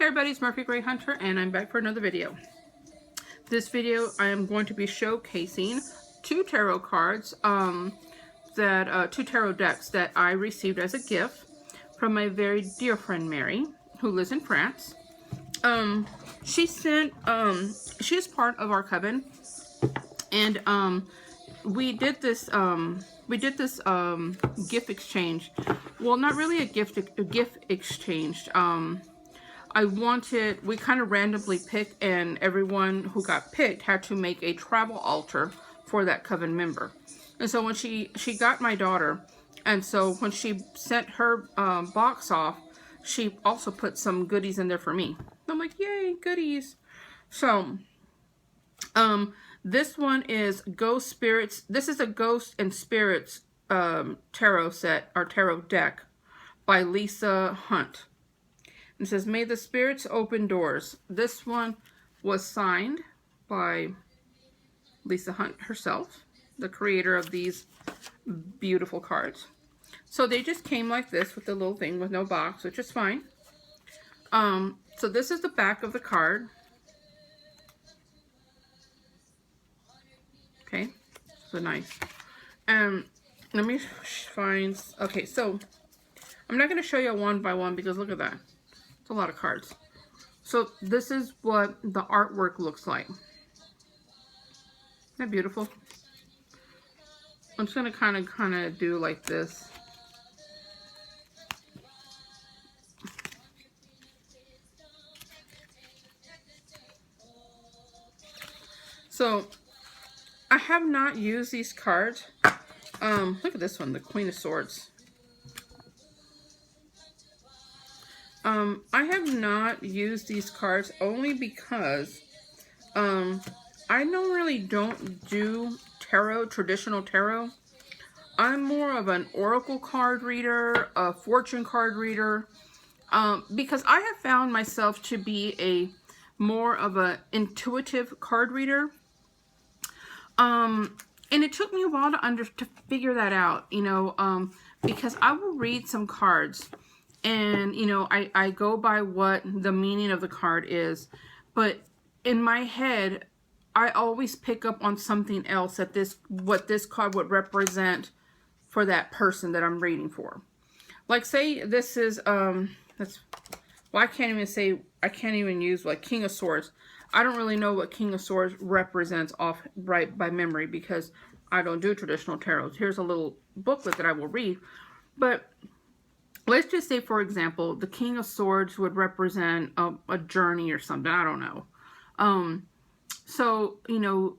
Hey everybody, it's Murphy Gray Hunter, and I'm back for another video. This video, I am going to be showcasing two tarot cards, two tarot decks that I received as a gift from my very dear friend Mary, who lives in France. She sent, she is part of our coven, and we did this gift exchange. Well, not really a gift exchange. We kind of randomly picked, and everyone who got picked had to make a travel altar for that coven member. And so when she got my daughter, and so when she sent her box off, she also put some goodies in there for me. I'm like, yay, goodies. So, this one is Ghost Spirits. This is a Ghost and Spirits tarot set, or tarot deck, by Lisa Hunt. It says, may the spirits open doors. This one was signed by Lisa Hunt herself, the creator of these beautiful cards. So they just came like this with the little thing with no box, which is fine. So this is the back of the card. Okay, so nice. Let me find, okay, so I'm not going to show you one by one because look at that. It's a lot of cards. So this is what the artwork looks like. Isn't that beautiful? I'm just going to kind of do like this. So I have not used these cards. Look at this one, the Queen of Swords. I have not used these cards only because I don't do tarot, traditional tarot. I'm more of an oracle card reader, a fortune card reader, because I have found myself to be more of an intuitive card reader. And it took me a while to figure that out, you know, because I will read some cards. And, you know, I go by what the meaning of the card is. But in my head, I always pick up on something else that what this card would represent for that person that I'm reading for. Like, say this is, well, I can't even use like King of Swords. I don't really know what King of Swords represents right by memory because I don't do traditional tarot. Here's a little booklet that I will read. But let's just say, for example, the King of Swords would represent a journey or something. I don't know. So, you know,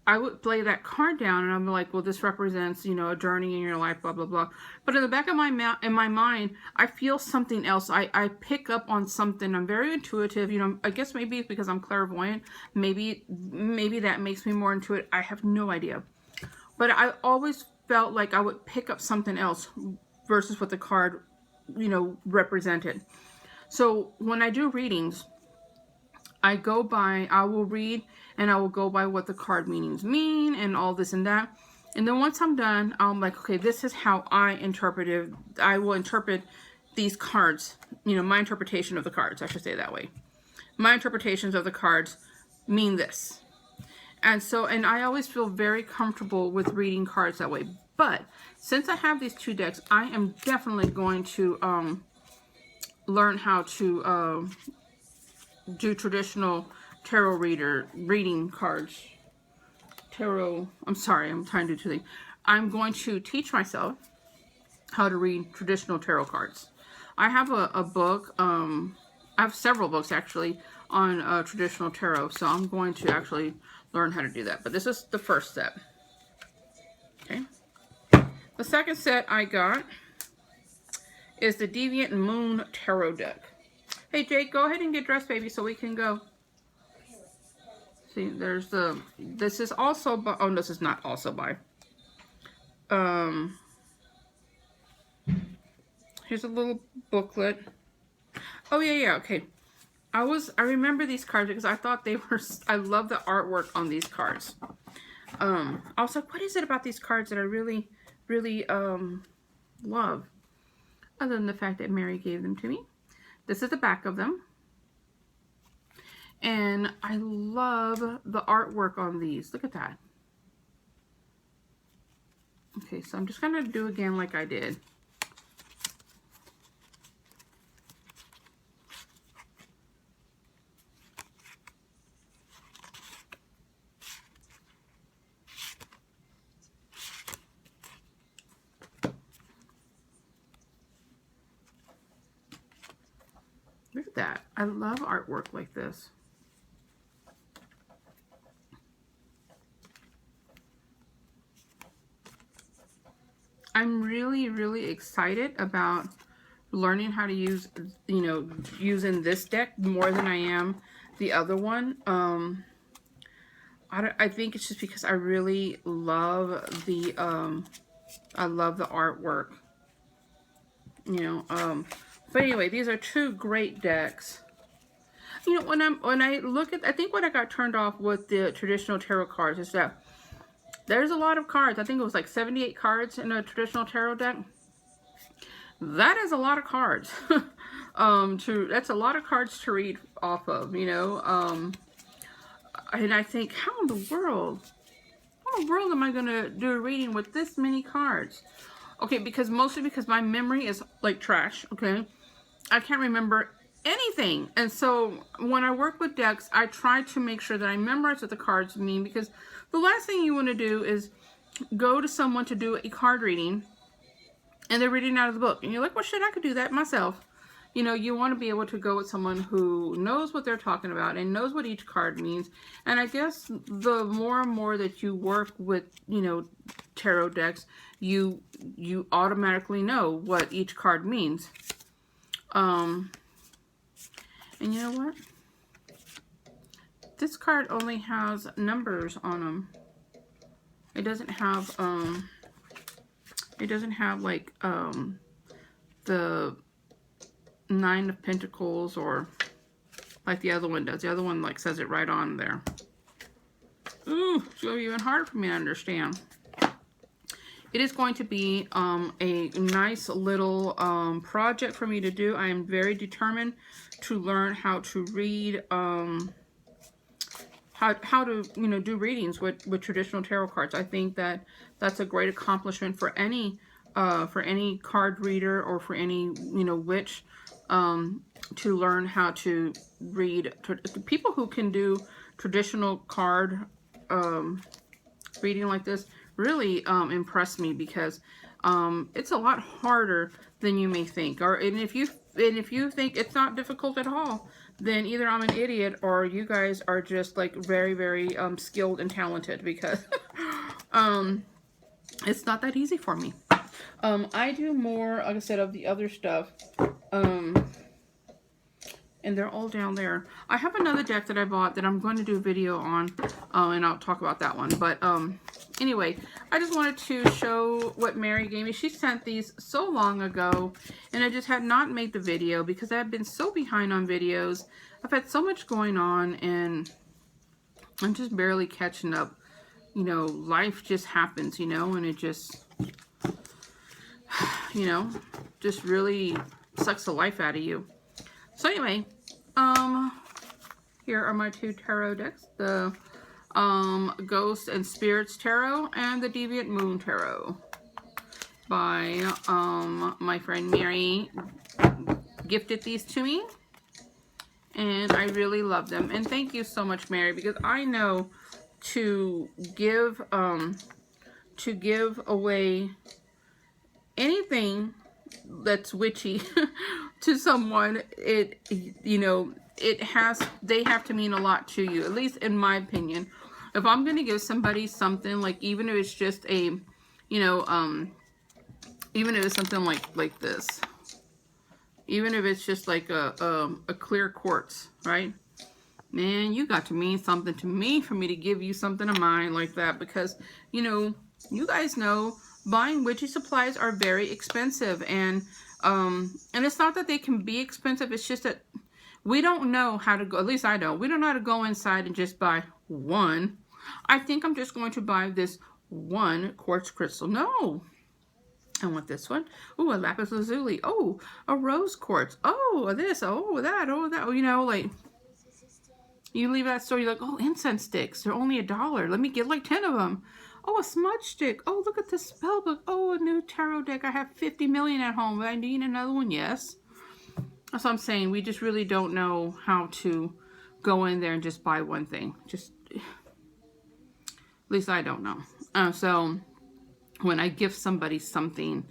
I would play that card down and I'm like, well, this represents, you know, a journey in your life, blah, blah, blah. But in the back of my mind, I feel something else. I pick up on something. I'm very intuitive. You know, I guess maybe it's because I'm clairvoyant. Maybe that makes me more intuitive. I have no idea. But I always felt like I would pick up something else versus what the card, you know, represented. So when I do readings, I will read and I will go by what the card meanings mean and all this and that. And then once I'm done, I'm like, okay, this is how I will interpret these cards, you know, my interpretation of the cards, I should say it that way. My interpretations of the cards mean this. And so, and I always feel very comfortable with reading cards that way. But since I have these two decks, I am definitely going to learn how to do traditional tarot reading cards. I'm sorry, I'm trying to do two things. I'm going to teach myself how to read traditional tarot cards. I have a book, I have several books actually on traditional tarot, so I'm going to actually learn how to do that. But this is the first step. Okay. The second set I got is the Deviant Moon Tarot deck. Hey Jake, go ahead and get dressed, baby, so we can go. See, there's this is also by, oh, this is not also by. Here's a little booklet. Oh yeah, okay. I remember these cards because I thought they were, I love the artwork on these cards. I was like, what is it about these cards that I really love? Other than the fact that Mary gave them to me. This is the back of them. And I love the artwork on these. Look at that. Okay, so I'm just going to do again like I did. Look at that. I love artwork like this. I'm really, really excited about learning how to use, you know, using this deck more than I am the other one. I think it's just because I really love the, artwork, you know. But anyway, these are two great decks. You know, when I look at, I think what I got turned off with the traditional tarot cards is that there's a lot of cards. I think it was like 78 cards in a traditional tarot deck. That is a lot of cards. That's a lot of cards to read off of, you know. And I think, how in the world am I gonna do a reading with this many cards? Okay, mostly because my memory is like trash. Okay, I can't remember anything, and so when I work with decks, I try to make sure that I memorize what the cards mean, because the last thing you want to do is go to someone to do a card reading and they're reading out of the book and you're like, well, shit, I could do that myself. You know, you want to be able to go with someone who knows what they're talking about and knows what each card means. And I guess the more and more that you work with, you know, tarot decks, you automatically know what each card means. And you know what? This card only has numbers on them. It doesn't have like the 9 of Pentacles or like the other one does. The other one like says it right on there. Ooh, it's going to be even harder for me to understand. It is going to be a nice little project for me to do. I am very determined to learn how to read, how to, you know, do readings with traditional tarot cards. I think that that's a great accomplishment for any card reader or for any, you know, witch, to learn how to read. People who can do traditional card reading like this really impress me, because it's a lot harder than you may think. And if you think it's not difficult at all, then either I'm an idiot or you guys are just like very, very skilled and talented, because it's not that easy for me. I do more, like I said, of the other stuff. And they're all down there. I have another deck that I bought that I'm going to do a video on, and I'll talk about that one. But anyway, I just wanted to show what Mary gave me. She sent these so long ago, and I just had not made the video because I've been so behind on videos. I've had so much going on, and I'm just barely catching up. You know, life just happens, you know, and it just, you know, just really sucks the life out of you. So anyway, here are my two tarot decks, the Ghost and Spirits Tarot and the Deviant Moon Tarot by my friend Mary. Gifted these to me, and I really love them. And thank you so much, Mary, because I know to give away anything that's witchy to someone, you know, they have to mean a lot to you, at least in my opinion. If I'm going to give somebody something, like even if it's just a, you know, even if it's something like this, even if it's just like a clear quartz, right? Man, you got to mean something to me for me to give you something of mine like that, because, you know, you guys know buying witchy supplies are very expensive, and it's not that they can be expensive, it's just that we don't know how to go, at least I don't, we don't know how to go inside and just buy one. I think I'm just going to buy this one quartz crystal. No, I want this one. Oh, a lapis lazuli. Oh, a rose quartz. Oh, this. Oh, that. Oh, that. You know, like, You leave that store, you're like, oh, incense sticks. They're only $1. Let me get like 10 of them. Oh, a smudge stick. Oh, look at this spell book. Oh, a new tarot deck. I have 50 million at home. I need another one. Yes. That's what I'm saying. We just really don't know how to go in there and just buy one thing. Just, at least I don't know. So when I give somebody something,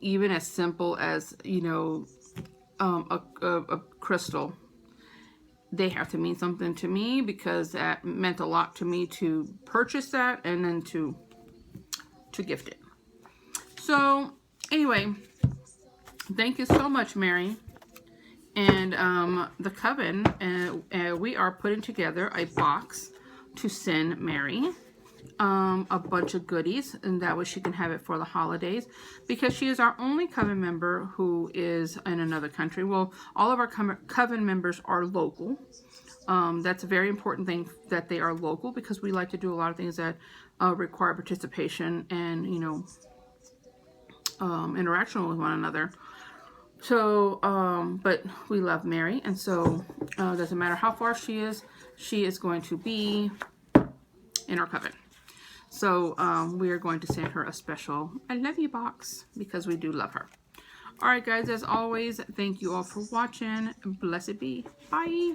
even as simple as, you know, a crystal, they have to mean something to me, because that meant a lot to me to purchase that and then to gift it. So anyway, thank you so much, Mary. And the coven, we are putting together a box to send Mary. A bunch of goodies, and that way she can have it for the holidays, because she is our only coven member who is in another country. Well, all of our coven members are local. That's a very important thing, that they are local, because we like to do a lot of things that require participation and, you know, interaction with one another. So, but we love Mary, and so it doesn't matter how far she is going to be in our coven. So we are going to send her a special I love you box, because we do love her. All right, guys, as always, thank you all for watching. Blessed be. Bye.